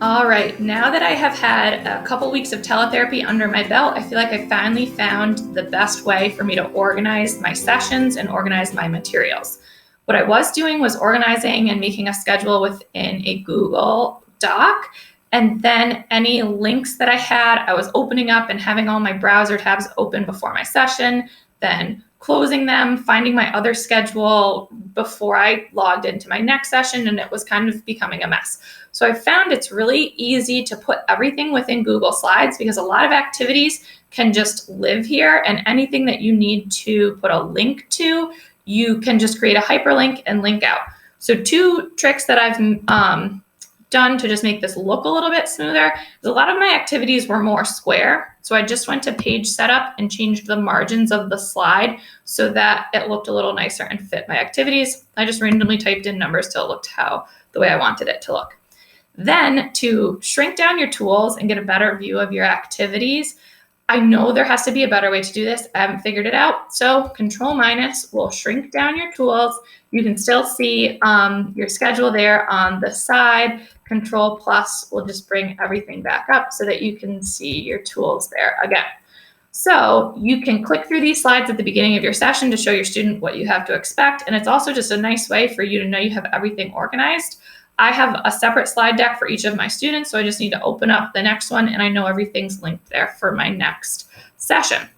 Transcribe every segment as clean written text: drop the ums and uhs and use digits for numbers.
All right, now that I have had a couple weeks of teletherapy under my belt, I feel like I finally found the best way for me to organize my sessions and organize my materials. What I was doing was organizing and making a schedule within a Google Doc. And then any links that I had, I was opening up and having all my browser tabs open before my session, then closing them, finding my other schedule before I logged into my next session, and it was kind of becoming a mess. So I found it's really easy to put everything within Google Slides because a lot of activities can just live here, and anything that you need to put a link to, you can just create a hyperlink and link out. So 2 tricks that I've done to just make this look a little bit smoother is a lot of my activities were more square. So I just went to page setup and changed the margins of the slide so that it looked a little nicer and fit my activities. I just randomly typed in numbers till it looked the way I wanted it to look. Then to shrink down your tools and get a better view of your activities, I know there has to be a better way to do this. I haven't figured it out. So Control- will shrink down your tools. You can still see your schedule there on the side. Control+ will just bring everything back up so that you can see your tools there again. So you can click through these slides at the beginning of your session to show your student what you have to expect. And it's also just a nice way for you to know you have everything organized. I have a separate slide deck for each of my students, so I just need to open up the next one and I know everything's linked there for my next session.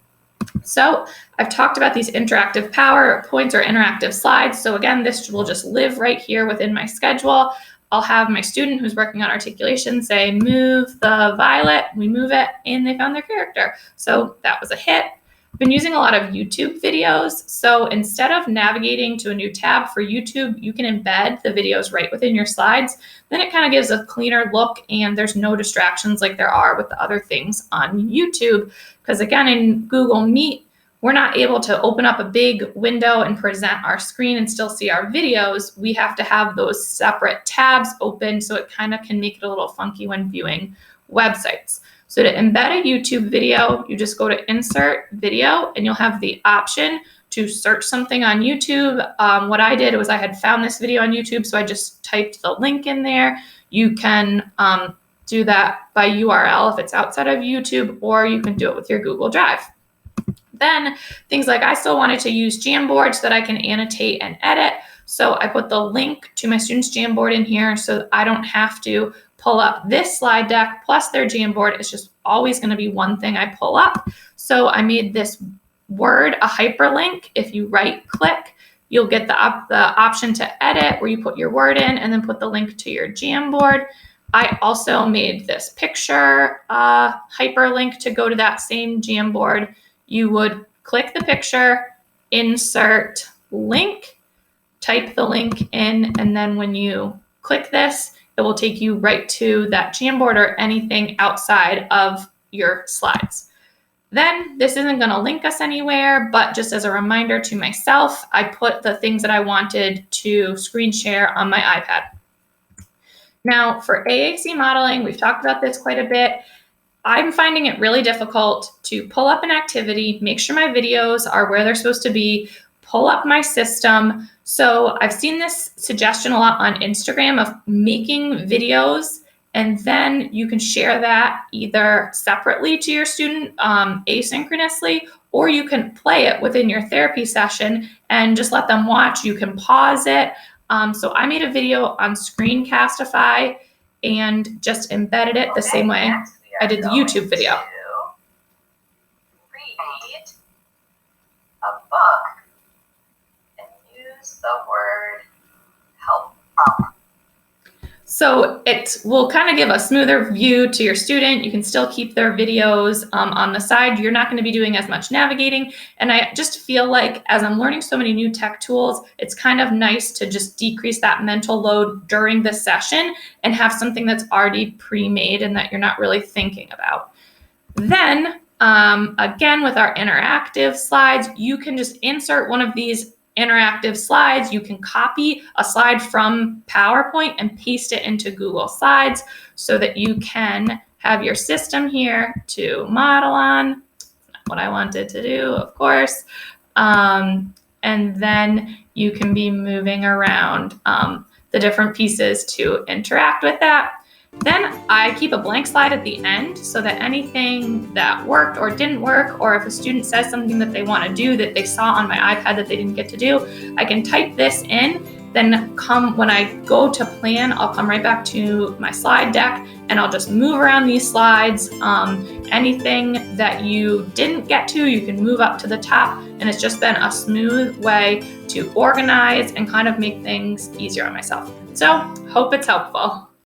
So I've talked about these interactive PowerPoints or interactive slides. So again, this will just live right here within my schedule. I'll have my student who's working on articulation say, move the violet, we move it, and they found their character. So that was a hit. I've been using a lot of YouTube videos. So instead of navigating to a new tab for YouTube, you can embed the videos right within your slides. Then it kind of gives a cleaner look and there's no distractions like there are with the other things on YouTube. Because again, in Google Meet, we're not able to open up a big window and present our screen and still see our videos. We have to have those separate tabs open, so it kind of can make it a little funky when viewing websites. So to embed a YouTube video, you just go to Insert Video, and you'll have the option to search something on YouTube. What I did was I had found this video on YouTube, so I just typed the link in there. You can do that by URL if it's outside of YouTube, or you can do it with your Google Drive. Then things like I still wanted to use Jamboard so that I can annotate and edit. So I put the link to my student's Jamboard in here so I don't have to pull up this slide deck plus their Jamboard. It's just always going to be one thing I pull up. So I made this word a hyperlink. If you right click, you'll get the option to edit where you put your word in and then put the link to your Jamboard. I also made this picture hyperlink to go to that same Jamboard. You would click the picture, insert link, type the link in, and then when you click this, it will take you right to that Jamboard or anything outside of your slides. Then this isn't going to link us anywhere, but just as a reminder to myself, I put the things that I wanted to screen share on my iPad. Now for AAC modeling, we've talked about this quite a bit. I'm finding it really difficult to pull up an activity, make sure my videos are where they're supposed to be, pull up my system. So I've seen this suggestion a lot on Instagram of making videos, and then you can share that either separately to your student asynchronously, or you can play it within your therapy session and just let them watch. You can pause it. So I made a video on Screencastify and just embedded it the same way I did the YouTube video. Read a book and use the word help. So it will kind of give a smoother view to your student. You can still keep their videos on the side. You're not going to be doing as much navigating. And I just feel like as I'm learning so many new tech tools, it's kind of nice to just decrease that mental load during the session and have something that's already pre-made and that you're not really thinking about. Then again, with our interactive slides, you can just insert one of these interactive slides. You can copy a slide from PowerPoint and paste it into Google Slides so that you can have your system here to model on. Not what I wanted to do, of course. And then you can be moving around the different pieces to interact with that. Then I keep a blank slide at the end so that anything that worked or didn't work, or if a student says something that they want to do that they saw on my iPad that they didn't get to do, I can type this in. Then when I go to plan, I'll come right back to my slide deck and I'll just move around these slides. Anything that you didn't get to, you can move up to the top, and it's just been a smooth way to organize and kind of make things easier on myself. So, hope it's helpful.